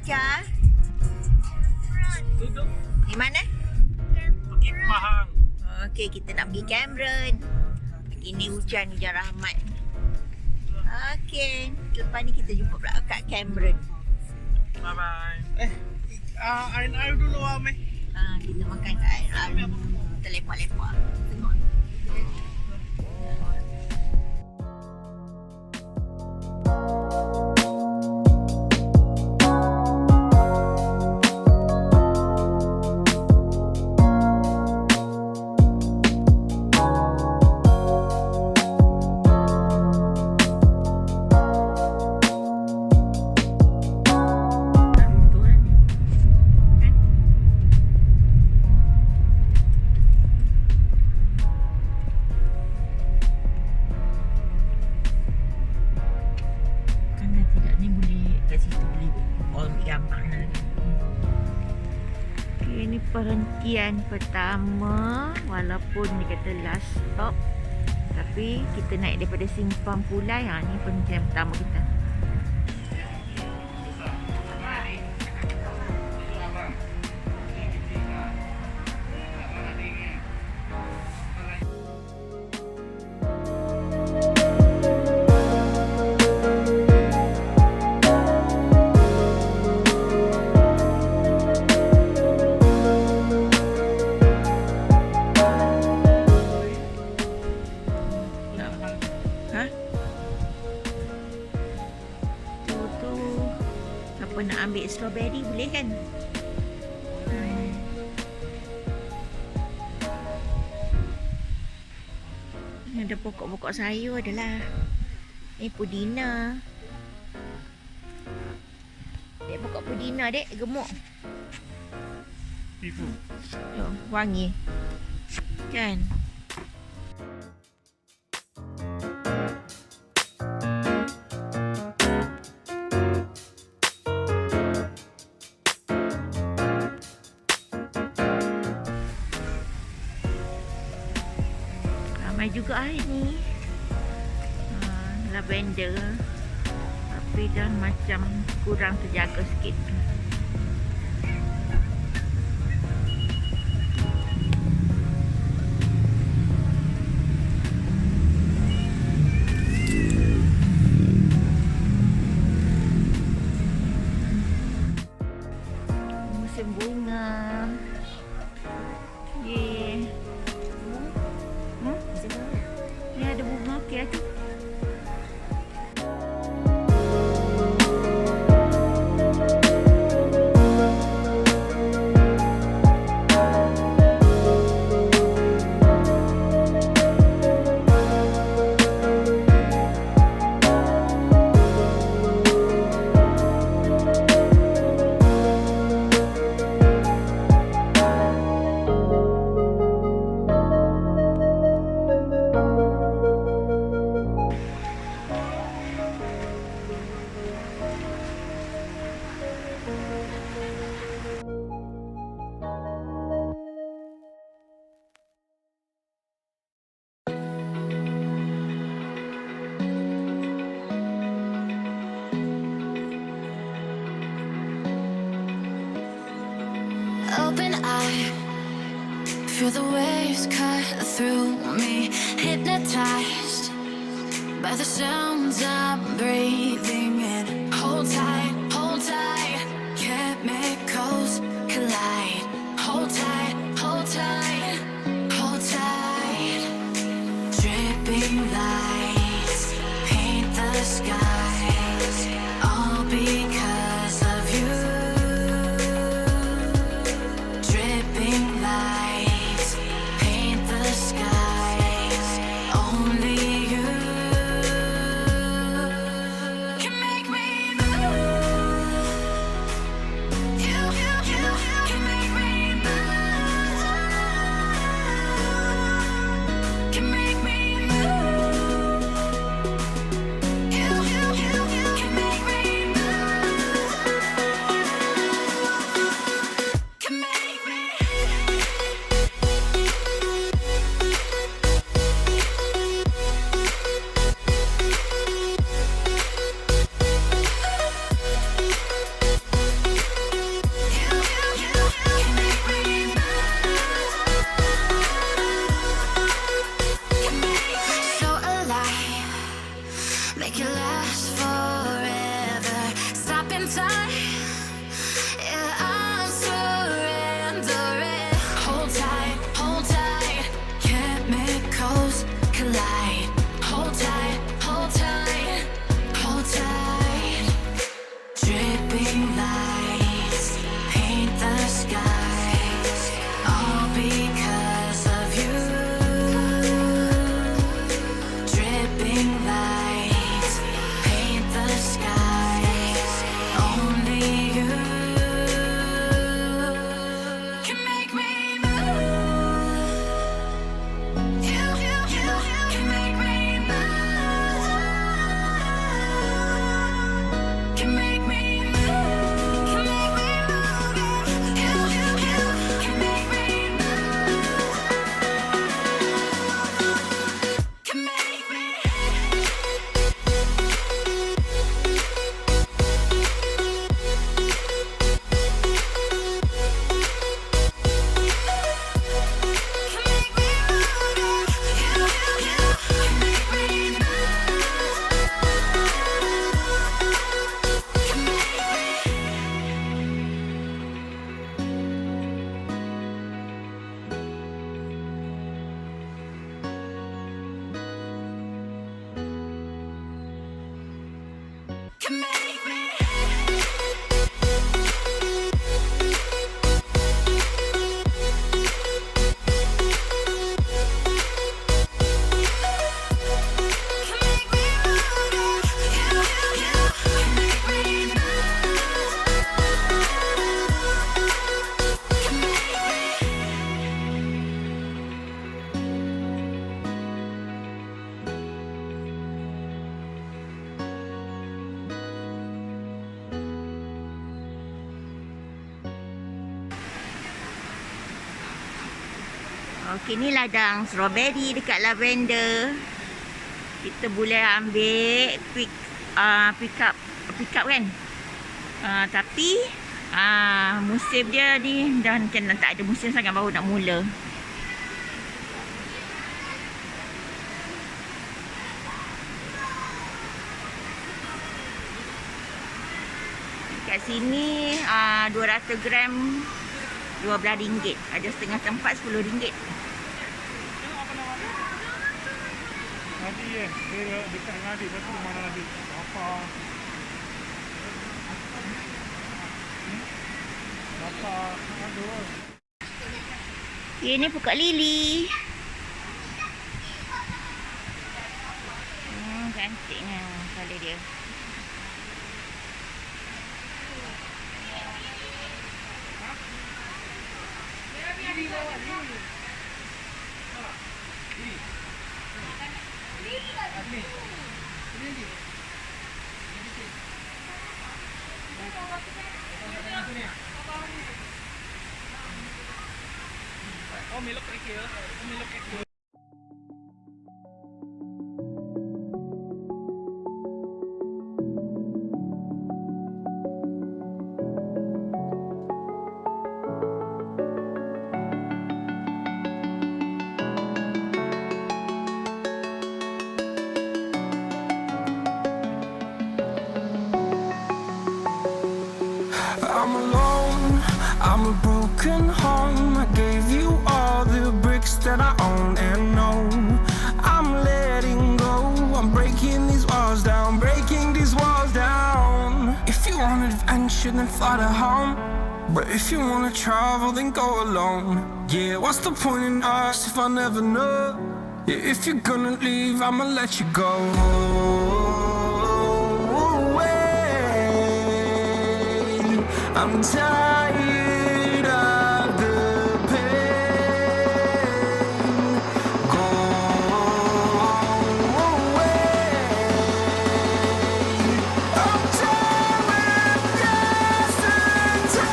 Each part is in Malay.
belajar? Duduk Di mana? pergi ke Pahang. Okey, kita nak pergi Cameron. Pagi ni hujan rahmat. Okey, lepas ni kita jumpa pula kat Cameron. Bye bye. Air dulu Meh. Kita makan kat air lalu. Kita lepak-lepak. Tengok. Ini perhentian pertama, walaupun dia kata last stop, tapi kita naik daripada Simpang Pulai. Ni perhentian pertama kita. Nak ambil strawberry boleh kan? Ada pokok-pokok sayur adalah. Ni pudina. Dek, pokok pudina dek, gemuk. Ibu. Wangi. Kan? Ramai juga hari ni. Lavender. Tapi dah macam kurang terjaga sikit. Musim bunga. Yeay. Ni ada bunga okey tu. Open eye, feel the waves cut through me, hypnotized by the sounds I'm breathing in. Hold tight, chemicals collide. Hold tight, hold tight, hold tight. Dripping lights paint the skies, all because of you. Only you can make me move. can make me. Okey, ni ladang strawberry dekat lavender. Kita boleh ambil pick up kan. Tapi musim dia ni dah macam tak ada musim sangat, baru nak mula. Kat sini 200 gram RM12. Ada setengah tempat RM10. Nadi dia dekat dengan adik. Lepas tu mana adik? Apa? Apa? Aduh. Ini pokok lili. Cantiknya colour dia. Oh, melok kecil. Melok kecil. I'm alone, I'm a broken home. I gave you all the bricks that I own and know. I'm letting go, I'm breaking these walls down, breaking these walls down. If you want adventure, then fly to home. But if you wanna travel, then go alone. Yeah, what's the point in us if I never know? Yeah, if you're gonna leave, I'ma let you go. I'm tired of the pain. Go away. I'm tired of yesterday.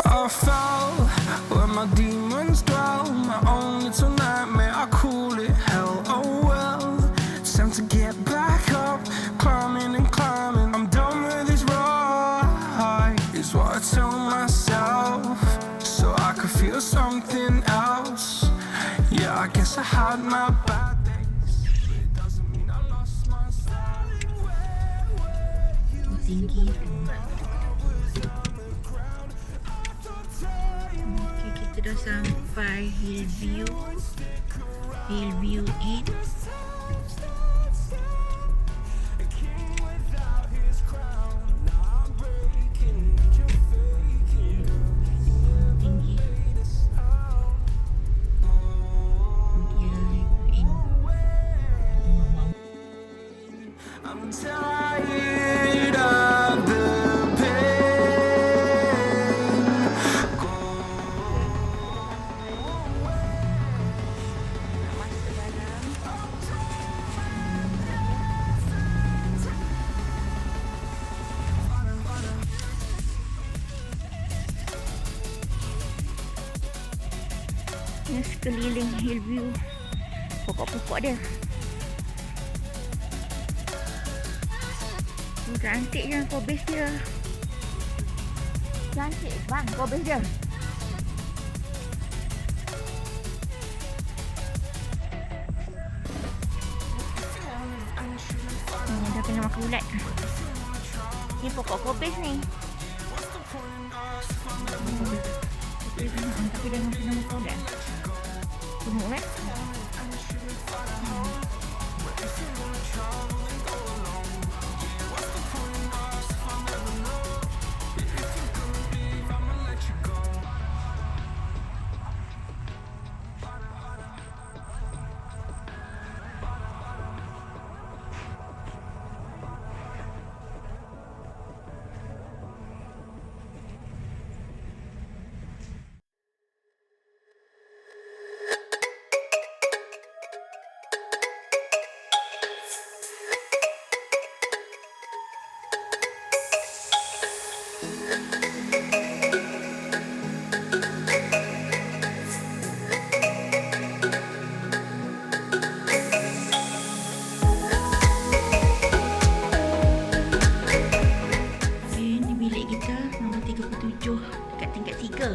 I fell where my demons dwell. My own little nightmare, I call it hell. Oh well, it's time to get back up. Climbing and climbing, I'm done with this ride, is what I tell myself, so I could feel something else. Yeah, I guess I had my bad days, but it doesn't mean I lost my style. Tinggi tu. Okay, kita dah sampai Hillview Inn. Tinggi. I'm tired of the pain. Go Ni sekeliling Hillview, pokok-pokok dia. Cantik je for base dia. cantik bang, kobis dia. Dah kena makan ulat. Ni pokok kobis ni. Tapi dah kena makan ulat. Tengok kan? Dekat tingkat 3.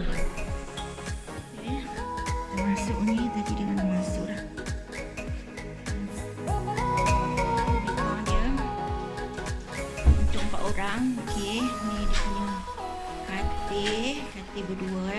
Okay. Dah masuk ni. Tadi dia dah masuk dah. Ni kamar dia. Untuk 4 orang. Okay. Ni dia punya katil. Katil berdua.